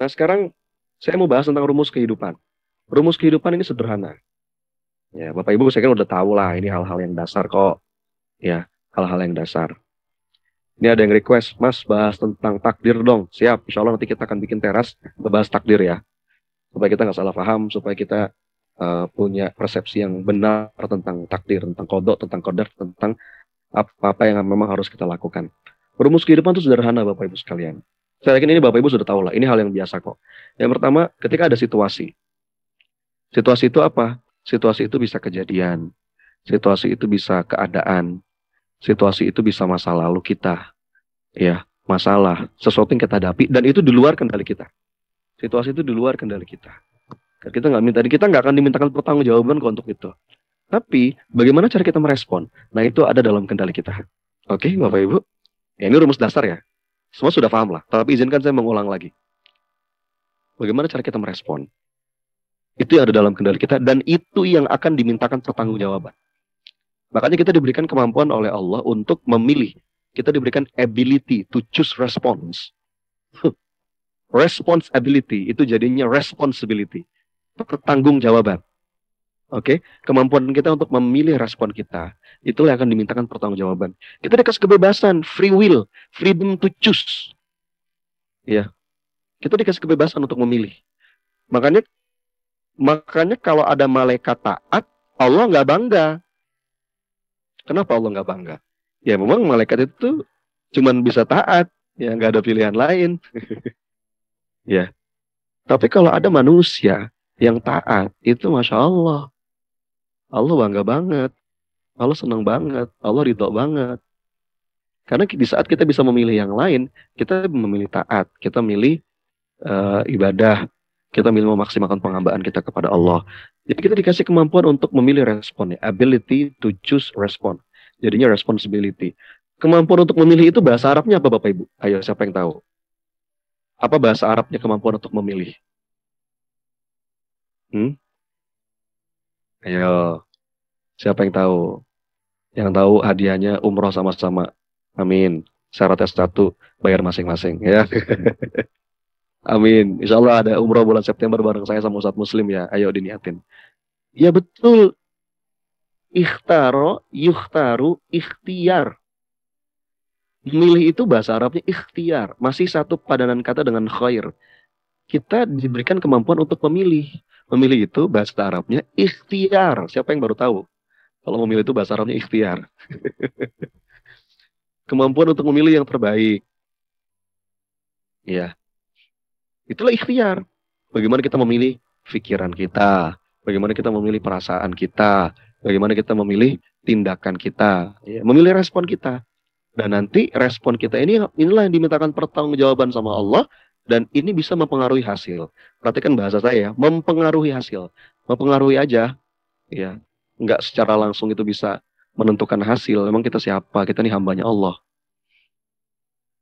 Nah, sekarang saya mau bahas tentang rumus kehidupan. Rumus kehidupan ini sederhana. Ya, Bapak Ibu saya kan udah tahu lah, ini hal-hal yang dasar kok. Ya, hal-hal yang dasar. Ini ada yang request, Mas, bahas tentang takdir dong. Siap, insya Allah nanti kita akan bikin teras, bahas takdir ya. Supaya kita nggak salah paham, supaya kita punya persepsi yang benar tentang takdir, tentang kodok, tentang kodar, tentang apa yang memang harus kita lakukan. Rumus kehidupan itu sederhana, Bapak Ibu sekalian. Saya yakin ini Bapak Ibu sudah tahu lah, ini hal yang biasa kok. Yang pertama, ketika ada situasi. Situasi itu apa? Situasi itu bisa kejadian. Situasi itu bisa keadaan. Situasi itu bisa masa lalu kita. Ya, masalah, sesuatu yang kita hadapi. Dan itu di luar kendali kita. Situasi itu di luar kendali kita. Kita nggak minta, kita nggak akan dimintakan pertanggungjawaban kok untuk itu. Tapi, bagaimana cara kita merespon? Nah, itu ada dalam kendali kita. Oke, Bapak Ibu. Ya, ini rumus dasar ya. Semua sudah paham lah. Tapi izinkan saya mengulang lagi. Bagaimana cara kita merespon? Itu yang ada dalam kendali kita. Dan itu yang akan dimintakan pertanggungjawaban. Makanya kita diberikan kemampuan oleh Allah untuk memilih. Kita diberikan ability to choose response. Responsibility itu jadinya responsibility. Pertanggungjawaban. Oke, kemampuan kita untuk memilih respon kita, itulah yang akan dimintakan pertanggungjawaban. Kita dikasih kebebasan, free will, freedom to choose. Ya, kita dikasih kebebasan untuk memilih. Makanya, makanya kalau ada malaikat taat, Allah nggak bangga. Kenapa Allah nggak bangga? Ya memang malaikat itu cuman bisa taat, ya nggak ada pilihan lain. Ya, tapi kalau ada manusia yang taat, itu masya Allah, Allah bangga banget, Allah senang banget, Allah ridho banget. Karena di saat kita bisa memilih yang lain, kita memilih taat, kita milih ibadah, kita milih memaksimalkan penghambaan kita kepada Allah. Jadi kita dikasih kemampuan untuk memilih respon, ya, ability to choose respon. Jadinya responsibility. Kemampuan untuk memilih itu bahasa Arabnya apa Bapak Ibu? Ayo siapa yang tahu? Apa bahasa Arabnya kemampuan untuk memilih? Hmm? Ayo, siapa yang tahu? Yang tahu hadiahnya umroh sama-sama. Amin. Syaratnya satu, bayar masing-masing ya. Amin. Insya Allah ada umroh bulan September bareng saya sama Ustadz Muslim ya. Ayo diniatin. Ya betul. Ikhtaro, yukhtaru, ikhtiar. Memilih itu bahasa Arabnya ikhtiar. Masih satu padanan kata dengan khair. Kita diberikan kemampuan untuk memilih. Memilih itu bahasa Arabnya ikhtiar. Siapa yang baru tahu? Kalau memilih itu bahasa Arabnya ikhtiar. Kemampuan untuk memilih yang terbaik. Ya, itulah ikhtiar. Bagaimana kita memilih pikiran kita. Bagaimana kita memilih perasaan kita. Bagaimana kita memilih tindakan kita. Ya, memilih respon kita. Dan nanti respon kita inilah yang dimintakan pertanggungjawaban sama Allah dan ini bisa mempengaruhi hasil. Perhatikan bahasa saya, mempengaruhi hasil. Mempengaruhi aja, ya. Nggak secara langsung itu bisa menentukan hasil. Memang kita siapa? Kita ini hambanya Allah.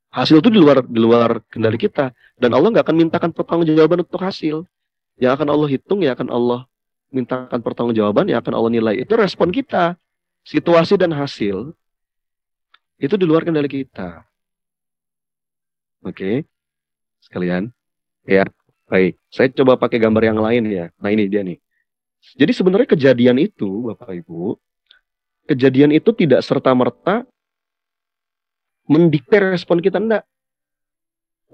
Hasil itu di luar kendali kita dan Allah nggak akan mintakan pertanggungjawaban untuk hasil. Yang akan Allah hitung, ya akan Allah mintakan pertanggungjawaban, yang akan Allah nilai. Itu respon kita. Situasi dan hasil itu di luar kendali kita. Oke, sekalian. Ya, baik. Saya coba pakai gambar yang lain ya. Nah, ini dia nih. Jadi sebenarnya kejadian itu, Bapak Ibu, kejadian itu tidak serta-merta mendikte respon kita. Enggak.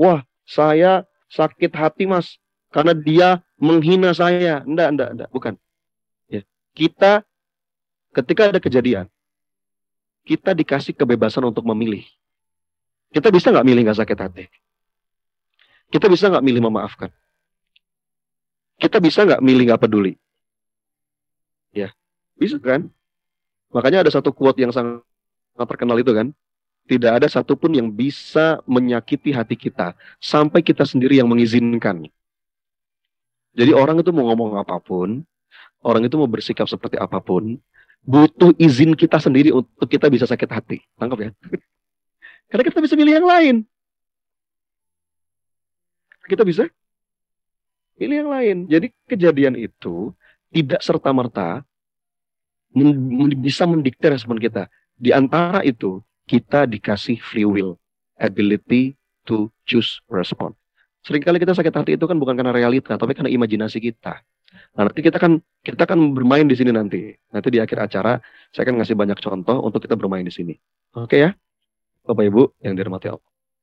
Wah, saya sakit hati, Mas, karena dia menghina saya. Enggak. Bukan. Ya. Kita, ketika ada kejadian, kita dikasih kebebasan untuk memilih. Kita bisa nggak milih nggak sakit hati? Kita bisa nggak milih memaafkan? Kita bisa nggak milih nggak peduli? Ya, bisa kan? Makanya ada satu quote yang sangat terkenal itu kan. Tidak ada satupun yang bisa menyakiti hati kita sampai kita sendiri yang mengizinkan. Jadi orang itu mau ngomong apapun, orang itu mau bersikap seperti apapun, butuh izin kita sendiri untuk kita bisa sakit hati. Tangkap ya? Karena kita bisa pilih yang lain. Kita bisa pilih yang lain. Jadi kejadian itu tidak serta-merta bisa mendikte respon kita. Di antara itu, kita dikasih free will, ability to choose respond. Seringkali kita sakit hati itu kan bukan karena realita, tapi karena imajinasi kita. Nah, nanti kita kan bermain di sini nanti. Nanti di akhir acara saya akan ngasih banyak contoh untuk kita bermain di sini. Oke ya, Bapak Ibu yang dirahmati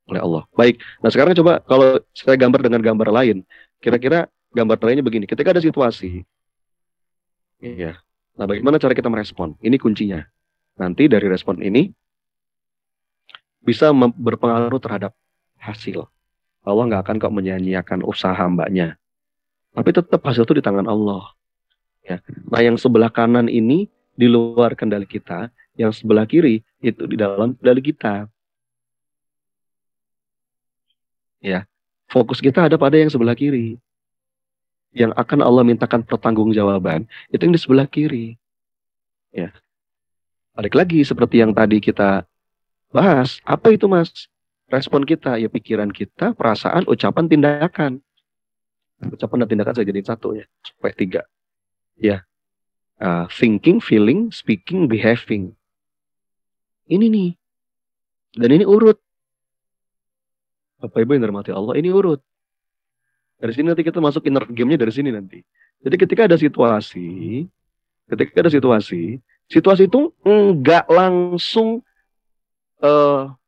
oleh Allah. Baik. Nah, sekarang coba kalau saya gambar dengan gambar lain. Kira-kira gambar lainnya begini. Ketika ada situasi, iya. Nah, bagaimana cara kita merespon? Ini kuncinya. Nanti dari respon ini bisa berpengaruh terhadap hasil. Allah nggak akan kok menyanyiakan usaha mbaknya. Tapi tetap hasil itu di tangan Allah. Ya. Nah, yang sebelah kanan ini di luar kendali kita, yang sebelah kiri itu di dalam kendali kita. Ya, fokus kita ada pada yang sebelah kiri. Yang akan Allah mintakan pertanggungjawaban itu yang di sebelah kiri. Ya, balik lagi seperti yang tadi kita bahas. Apa itu, Mas? Respon kita, ya pikiran kita, perasaan, ucapan, tindakan. Ucapan dan tindakan saya jadiin satu ya, supaya tiga. Ya, thinking, feeling, speaking, behaving. Ini nih. Dan ini urut. Bapak Ibu yang dirahmati Allah, ini urut. Dari sini nanti kita masuk inner game-nya dari sini nanti. Jadi ketika ada situasi itu nggak langsung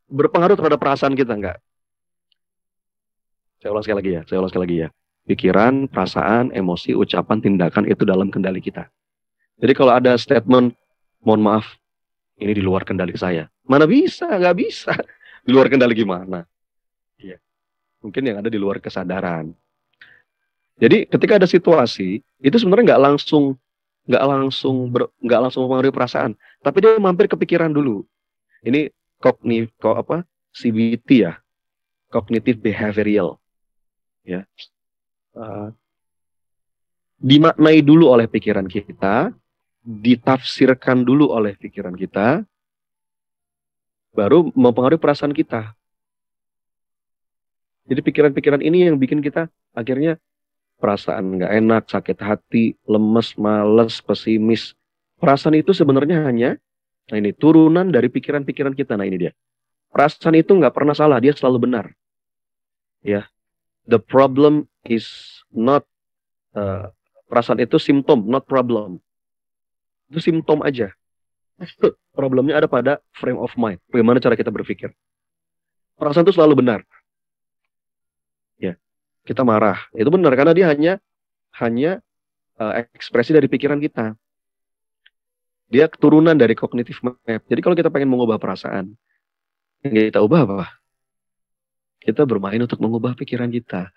berpengaruh terhadap perasaan kita, nggak. Saya ulang sekali lagi ya. Pikiran, perasaan, emosi, ucapan, tindakan itu dalam kendali kita. Jadi kalau ada statement, mohon maaf, ini di luar kendali saya. Mana bisa, nggak bisa. Di luar kendali gimana? Iya. Mungkin yang ada di luar kesadaran. Jadi ketika ada situasi, itu sebenarnya nggak langsung mempengaruhi perasaan, tapi dia mampir ke pikiran dulu. Ini CBT ya, cognitive behavioral, ya. Dimaknai dulu oleh pikiran kita, ditafsirkan dulu oleh pikiran kita, baru mempengaruhi perasaan kita. Jadi pikiran-pikiran ini yang bikin kita akhirnya perasaan nggak enak, sakit hati, lemes, males, pesimis. Perasaan itu sebenarnya hanya, nah ini turunan dari pikiran-pikiran kita. Nah ini dia. Perasaan itu nggak pernah salah, dia selalu benar. Ya, the problem is not perasaan itu simptom, not problem. Itu simptom aja. Problemnya ada pada frame of mind. Bagaimana cara kita berpikir? Perasaan itu selalu benar. Ya, kita marah. Itu benar karena dia hanya ekspresi dari pikiran kita. Dia keturunan dari cognitive map. Jadi kalau kita pengen mengubah perasaan, yang kita ubah apa? Kita bermain untuk mengubah pikiran kita.